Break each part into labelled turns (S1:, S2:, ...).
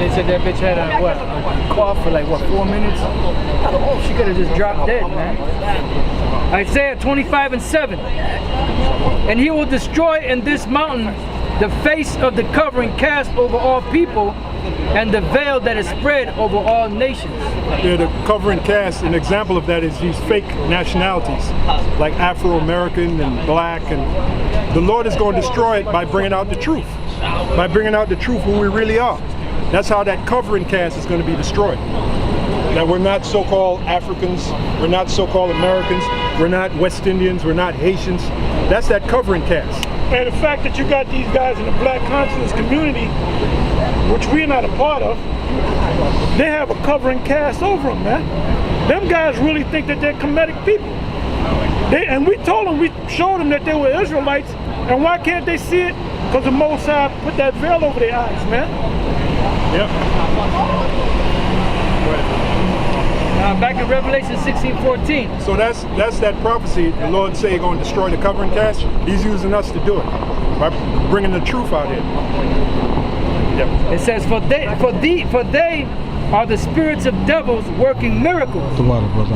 S1: They said that bitch had a cough for like, what, 4 minutes? She could have just dropped dead, man. Isaiah 25:7. And he will destroy in this mountain the face of the covering cast over all people, and the veil that is spread over all nations.
S2: Yeah, the covering cast, an example of that is these fake nationalities, like Afro-American and black, and the Lord is going to destroy it by bringing out the truth, by bringing out the truth who we really are. That's how that covering cast is going to be destroyed. That we're not so-called Africans, we're not so-called Americans, we're not West Indians, we're not Haitians. That's that covering cast.
S3: And the fact that you got these guys in the black conscious community, which we're not a part of, they have a covering cast over them, man. Them guys really think that they're Kemetic people. And we told them, we showed them that they were Israelites, and why can't they see it? Because the Most High put that veil over their eyes, man.
S2: Yep.
S1: Back in Revelation 16:14.
S2: So that's that prophecy. The Lord say He's going to destroy the covering cast. He's using us to do it by bringing the truth out here. Yep.
S1: It says, for they are the spirits of devils working miracles,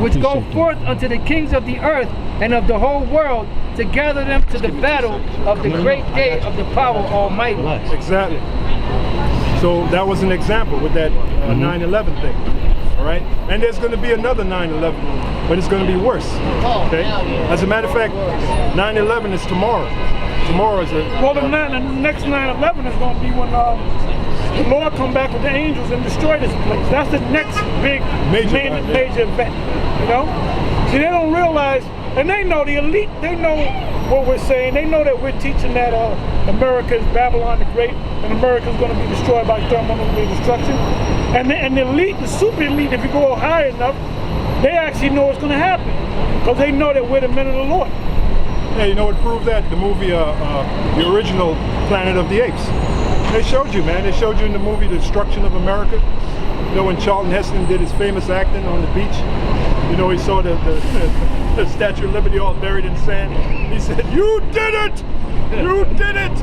S1: which go forth unto the kings of the earth and of the whole world to gather them to the battle of the great day of the power Almighty.
S2: Exactly. So that was an example with that 9/11 thing. All right, and there's going to be another 9/11, but it's going to be worse. Okay. As a matter of fact, 9/11 is tomorrow. Tomorrow is
S3: the next 9/11 is going to be when the Lord come back with the angels and destroy this place. That's the next big major event. You know, see, they don't realize, and they know the elite. They know what we're saying. They know that we're teaching that America is Babylon the Great, and America is going to be destroyed by thermonuclear destruction. And the elite, the super elite, if you go high enough, they actually know what's going to happen, because they know that we're the men of the Lord.
S2: Yeah, you know what proved that? The movie, the original Planet of the Apes. They showed you, man. They showed you in the movie The Destruction of America. You know, when Charlton Heston did his famous acting on the beach, you know, he saw the Statue of Liberty all buried in sand. He said, "You did it! You did it!"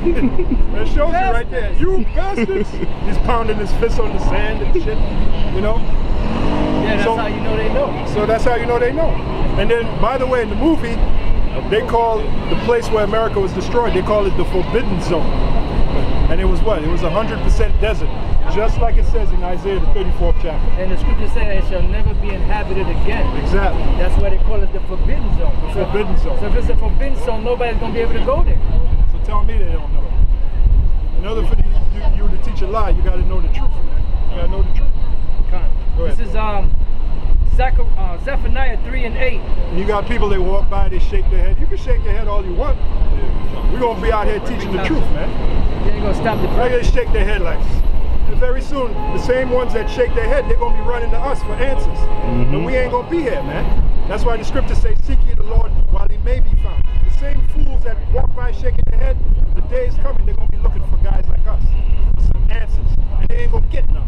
S2: That shows you right there. You bastards! He's pounding his fist on the sand and shit, you know?
S1: Yeah, that's how you know they know.
S2: So that's how you know they know. And then, by the way, in the movie, they call the place where America was destroyed, they call it the Forbidden Zone. And it was what? It was 100% desert, just like it says in Isaiah the 34th chapter.
S1: And the scripture says it shall never be inhabited again.
S2: Exactly.
S1: That's why they call it the Forbidden Zone.
S2: The Forbidden Zone.
S1: So if it's a Forbidden Zone, nobody's going to be able to go there.
S2: So tell me they don't know. In order for you to teach a lie, you got to know the truth, man. You got to know the truth. Go ahead.
S1: This is Zephaniah 3:8.
S2: And you got people that walk by, they shake their head. You can shake your head all you want. We're going to be out here teaching the truth, man.
S1: You ain't going to stop the truth.
S2: They shake their head like this. And very soon, the same ones that shake their head, they're going to be running to us for answers. And we ain't going to be here, man. That's why the scriptures say, seek ye the Lord while he may be found. The same fools that walk by shaking their head, the day is coming, they're going to be looking for guys like us. For some answers. And they ain't going to get none.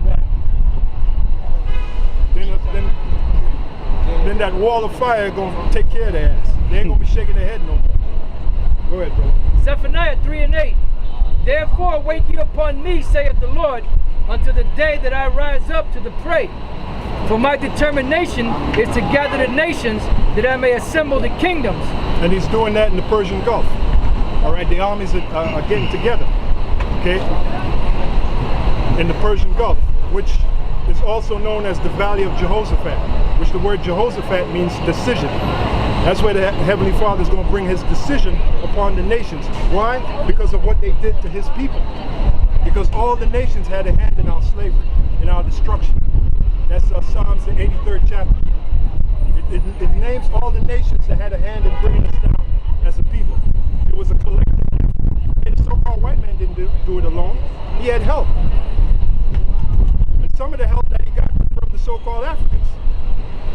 S2: Then that wall of fire is going to take care of their ass. They ain't going to be shaking their head no more. Go ahead, bro.
S1: Zephaniah 3:8. Therefore wait ye upon me, saith the Lord, until the day that I rise up to the prey. For my determination is to gather the nations, that I may assemble the kingdoms.
S2: And he's doing that in the Persian Gulf. All right, the armies are getting together. Okay? In the Persian Gulf, which is also known as the Valley of Jehoshaphat, which the word Jehoshaphat means decision. That's where the Heavenly Father is going to bring his decision upon the nations. Why? Because of what they did to his people. Because all the nations had a hand in our slavery, in our destruction. That's Psalms the 83rd chapter. It names all the nations that had a hand in bringing us down as a people. It was a collective. And the so-called white man didn't do it alone. He had help. And some of the help that he got from the so-called Africans,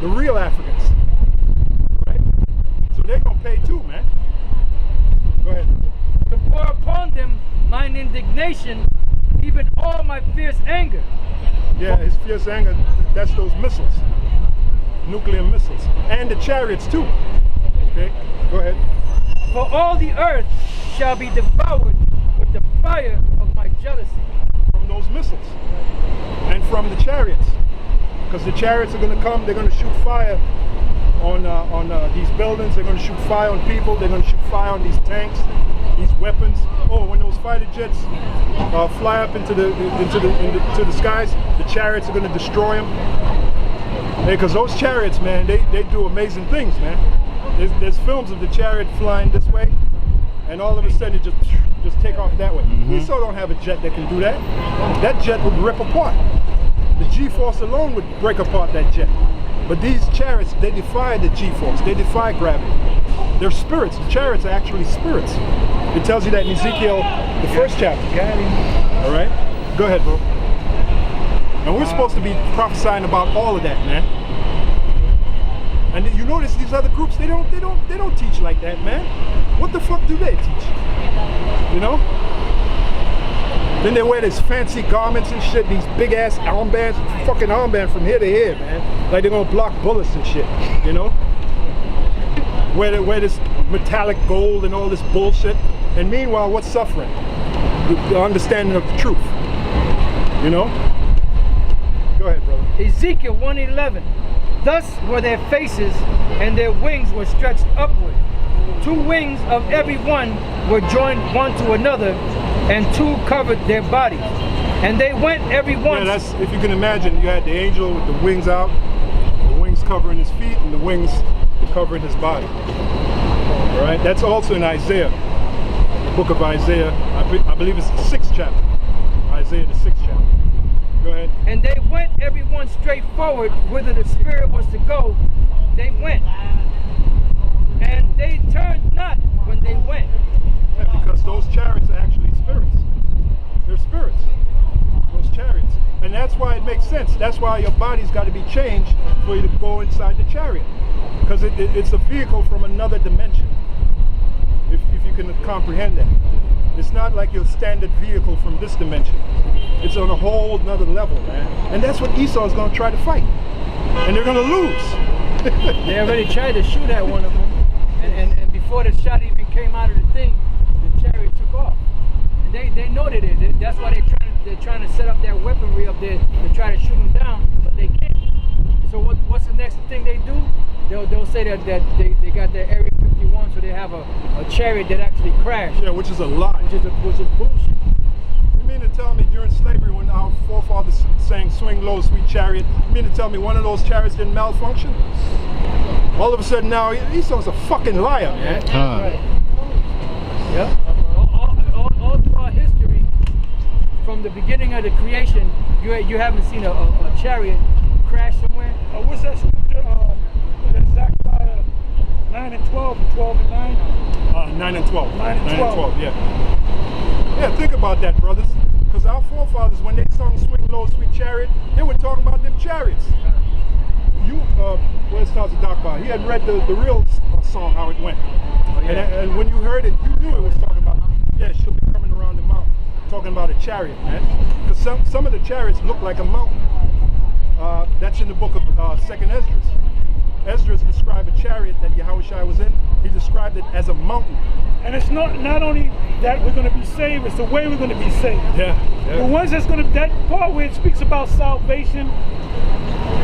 S2: the real Africans. Right? So they're going to pay too, man. Go ahead.
S1: To pour upon them mine indignation, even all my fierce anger.
S2: Yeah, his fierce anger, that's those missiles. Nuclear missiles. And the chariots too. Okay, go ahead.
S1: For all the earth shall be devoured with the fire of my jealousy.
S2: From those missiles. And from the chariots, because the chariots are going to come. They're going to shoot fire on these buildings. They're going to shoot fire on people. They're going to shoot fire on these tanks, these weapons. Oh, when those fighter jets fly up into the skies, the chariots are going to destroy them. Because those chariots, man, they do amazing things, man. There's films of the chariot flying this way, and all of a sudden it just take off that way. Esau don't have a jet that can do that. That jet would rip apart. The G-force alone would break apart that jet. But these chariots, they defy the G-force. They defy gravity. They're spirits. The chariots are actually spirits. It tells you that in Ezekiel, the first chapter. All right? Go ahead, bro. And we're supposed to be prophesying about all of that, man. And you notice these other groups, they don't teach like that, man. What the fuck do they teach? You know? Then they wear these fancy garments and shit, these big ass armbands, fucking armband from here to here, man. Like they're gonna block bullets and shit, you know? Wear this metallic gold and all this bullshit. And meanwhile, what's suffering? The understanding of the truth. You know? Go ahead, brother.
S1: Ezekiel 1:11. Thus were their faces, and their wings were stretched upward. 2 wings of every one were joined one to another, and 2 covered their bodies. And they went every one.
S2: Yeah, that's, if you can imagine, you had the angel with the wings out, the wings covering his feet, and the wings covering his body. All right, that's also in Isaiah, the book of Isaiah. I believe it's the 6th chapter. Isaiah, the 6th chapter. Go ahead.
S1: And they went every one straight forward, whither the Spirit was to go. They went. And they turned not when they went.
S2: Yeah, because those chariots are actually spirits. They're spirits. Those chariots. And that's why it makes sense. That's why your body's got to be changed for you to go inside the chariot. Because it's a vehicle from another dimension. If you can comprehend that. It's not like your standard vehicle from this dimension. It's on a whole nother level, man. And that's what Esau is going to try to fight. And they're going to lose.
S1: They already tried to shoot at one of them. And before the shot even came out of the thing, the chariot took off. And they know that that's why they're trying to set up their weaponry up there to try to shoot them down, but they can't. So what's the next thing they do? They'll say that they got their Area 51, so they have a chariot that actually crashed.
S2: Yeah, which is a lie.
S1: Which is bullshit.
S2: You mean to tell me during slavery when our forefathers sang "Swing Low, Sweet Chariot," you mean to tell me one of those chariots didn't malfunction? All of a sudden now, Esau's a fucking liar, man.
S1: Right. Yep. All throughout history, from the beginning of the creation, you haven't seen a chariot crash somewhere.
S3: What's that scripture? Zechariah 9 and 12 and 12 and 9?
S2: 9 and 12.
S3: 9 and 12.
S2: Yeah. Yeah, think about that, brothers. Because our forefathers, when they sung "Swing Low, Sweet Chariot," they were talking about them chariots. Where's Stars of Dark Bar? He had read the real song, how it went. Oh, yeah. And when you heard it, you knew it was talking about, yeah, she'll be coming around the mountain. Talking about a chariot, man. Because some of the chariots look like a mountain. That's in the book of 2nd Esdras. Esdras described a chariot that Yahushua was in. He described it as a mountain.
S3: And it's not only that we're going to be saved, it's the way we're going to be saved.
S2: Yeah.
S3: The ones that part where it speaks about salvation,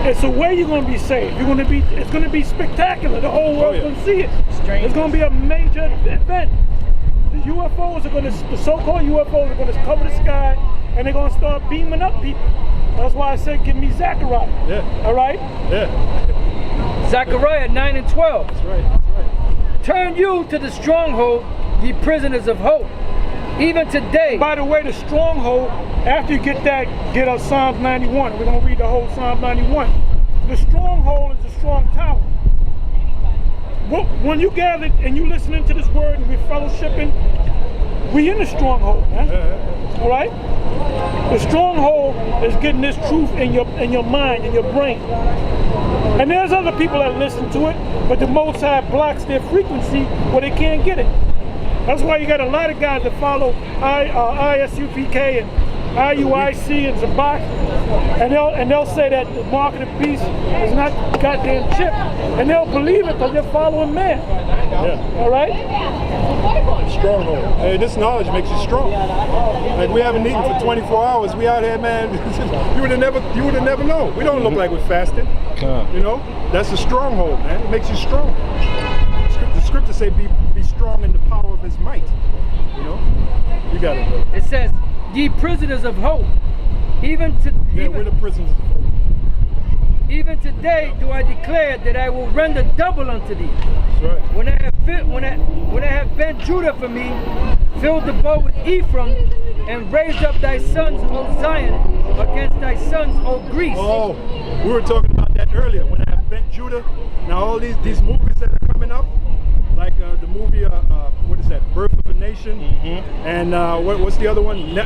S3: it's the way you're going to be saved. It's going to be spectacular. The whole world's going to see it. It's going to be a major event. The UFOs are the so-called UFOs are going to cover the sky, and they're going to start beaming up people. That's why I said, give me Zechariah.
S2: Yeah.
S3: All right?
S2: Yeah.
S1: Zechariah 9 and 12.
S2: That's right. That's right.
S1: Turn you to the stronghold, ye prisoners of hope. Even today.
S3: By the way, the stronghold, after you get us Psalms 91. We're going to read the whole Psalm 91. The stronghold is a strong tower. When you gather and you listening to this word and we're fellowshipping, we in the stronghold, man. All right? The stronghold is getting this truth in your mind, in your brain. And there's other people that listen to it, but the Most High blocks their frequency where they can't get it. That's why you got a lot of guys that follow ISUPK and IUIC and Zabak, and they'll say that the mark of the beast is not goddamn chip, and they'll believe it because they're following man.
S2: Yeah.
S3: All right?
S2: Stronghold. Hey, this knowledge makes you strong. Like we haven't eaten for 24 hours. We out here, man. you would have never known. We don't look like we're fasting. You know, that's a stronghold, man. It makes you strong. The scripture say, "Be strong in the power of His might." You know, you got it, bro.
S1: It says, "Ye prisoners of hope, we're
S2: the prisoners of hope.
S1: Even today do I declare that I will render double unto thee.
S2: That's right.
S1: When I have bent Judah for me, filled the bow with Ephraim, and raised up thy sons, O Zion, against thy sons, O Greece."
S2: Oh, we were talking about that earlier. When I have bent Judah, now all these movies that are coming up, like the movie, what is that? Birth of a Nation, and what's the other one? Nat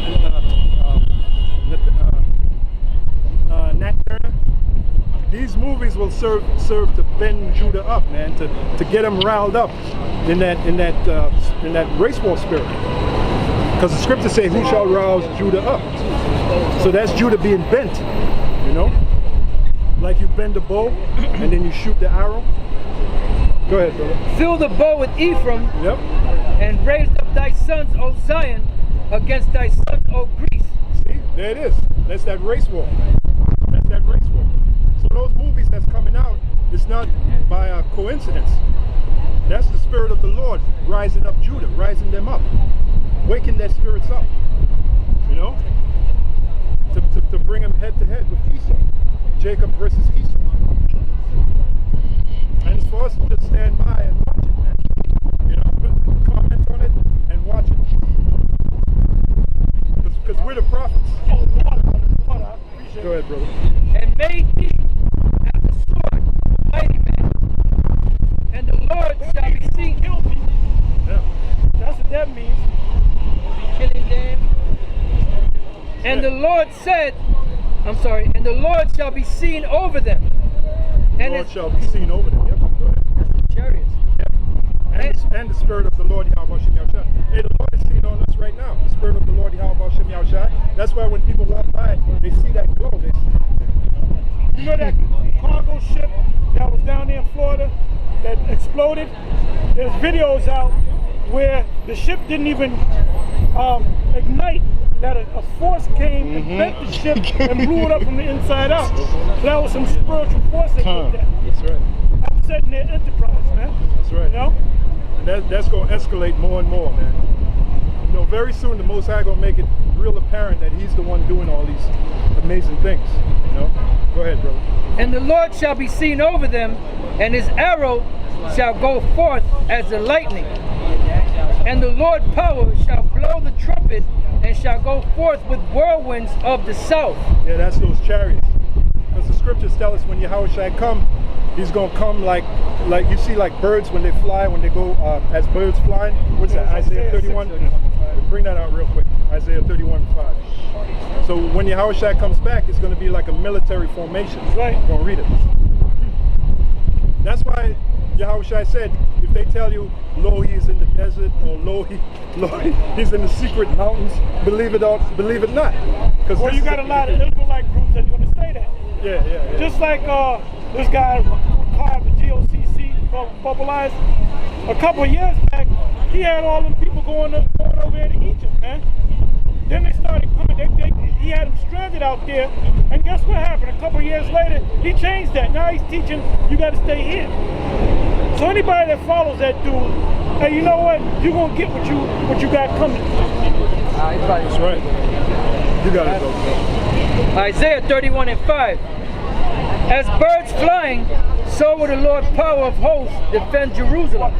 S2: Turner. These movies will serve to bend Judah up, man, to get them riled up in that race war spirit. Because the scriptures say, "Who shall rouse Judah up?" So that's Judah being bent, you know, like you bend the bow and then you shoot the arrow. Go ahead, brother.
S1: Fill the bow with Ephraim,
S2: Yep.
S1: and raised up thy sons, O Zion, against thy sons, O Greece.
S2: See, there it is. That's that race war. That's that race war. So those movies that's coming out, it's not by a coincidence. That's the Spirit of the Lord rising up Judah, rising them up, waking their spirits up, you know, to bring them head to head with Esau, Jacob versus Esau. And it's for us to just stand by and watch it, man. You know, comment on it and watch it. Because we're the prophets. Go ahead, brother.
S1: And made thee as a sword, a mighty man, and the Lord shall be seen.
S2: Yeah.
S3: That's what that means.
S1: Killing them. And the Lord said, and the Lord shall be seen over them.
S2: The Lord shall be seen over them. Yep. Go ahead.
S1: Chariots.
S2: Yep. And the Spirit of the Lord Yahweh Shem Yahushai. Hey, the Lord is seen on us right now. The Spirit of the Lord Yahweh Shem Yahushai. That's why when people walk by, they see that glow. They see.
S3: You know that cargo ship that was down there in Florida that exploded? There's videos out where the ship didn't even ignite, that a force came and bent the ship and blew it up from the inside out. So that was some spiritual force that did that.
S2: That's right.
S3: Upsetting their enterprise, man.
S2: That's right.
S3: You know?
S2: And that's going to escalate more and more, man. You know, very soon the Most High going to make it real apparent that He's the one doing all these amazing things. You know? Go ahead, brother.
S1: And the Lord shall be seen over them, and His arrow shall go forth as the lightning. And the Lord power shall blow the trumpet, and shall go forth with whirlwinds of the south.
S2: Yeah, that's those chariots. Because the scriptures tell us when Yahushua come, He's going to come like you see, like birds when they fly, when they go as birds flying. What's that, Isaiah 31? Bring that out real quick. Isaiah 31:5. So when Yahushua comes back, it's going to be like a military formation.
S3: Right.
S2: We're going to read it. That's why Yahushua said, if they tell you, lo, He's in the desert, or lo, He's in the secret mountains, believe it or believe it not.
S3: Well, you got a lot of Israelite groups that's going to say that.
S2: Yeah.
S3: Just like this guy, Carr, the GOCC, popularized, a couple of years back, he had all them people going over there to Egypt, man. Then they started coming, he had them stranded out there, and guess what happened? A couple of years later, he changed that. Now he's teaching, you got to stay here. So anybody that follows that dude, hey, you know what? You're going to get what you got coming.
S2: That's right. You got it, bro.
S1: Isaiah 31:5. As birds flying, so will the Lord power of hosts defend Jerusalem.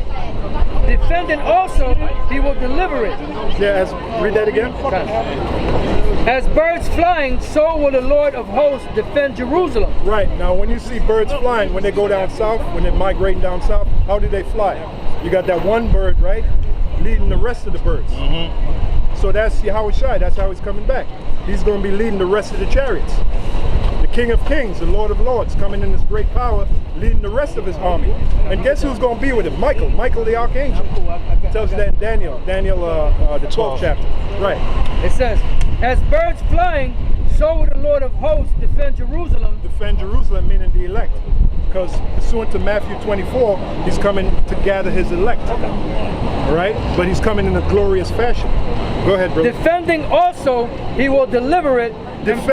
S1: Defending also, He will deliver it.
S2: Yeah, read that again.
S1: As birds flying, so will the Lord of hosts defend Jerusalem.
S2: Right. Now, when you see birds flying, when they go down south, when they're migrating down south, how do they fly? You got that one bird, right, leading the rest of the birds. So that's Yahushua. That's how He's coming back. He's going to be leading the rest of the chariots. The King of Kings, the Lord of Lords, coming in this great power, leading the rest of His army. And guess who's going to be with him? Michael the Archangel. It tells you that in Daniel, the 12th chapter. Right.
S1: It says, as birds flying, so will the Lord of hosts defend Jerusalem.
S2: Defend Jerusalem, meaning the elect. Because pursuant to Matthew 24, he's coming to gather his elect. All right? But he's coming in a glorious fashion. Go ahead, brother.
S1: Defending also, he will deliver it.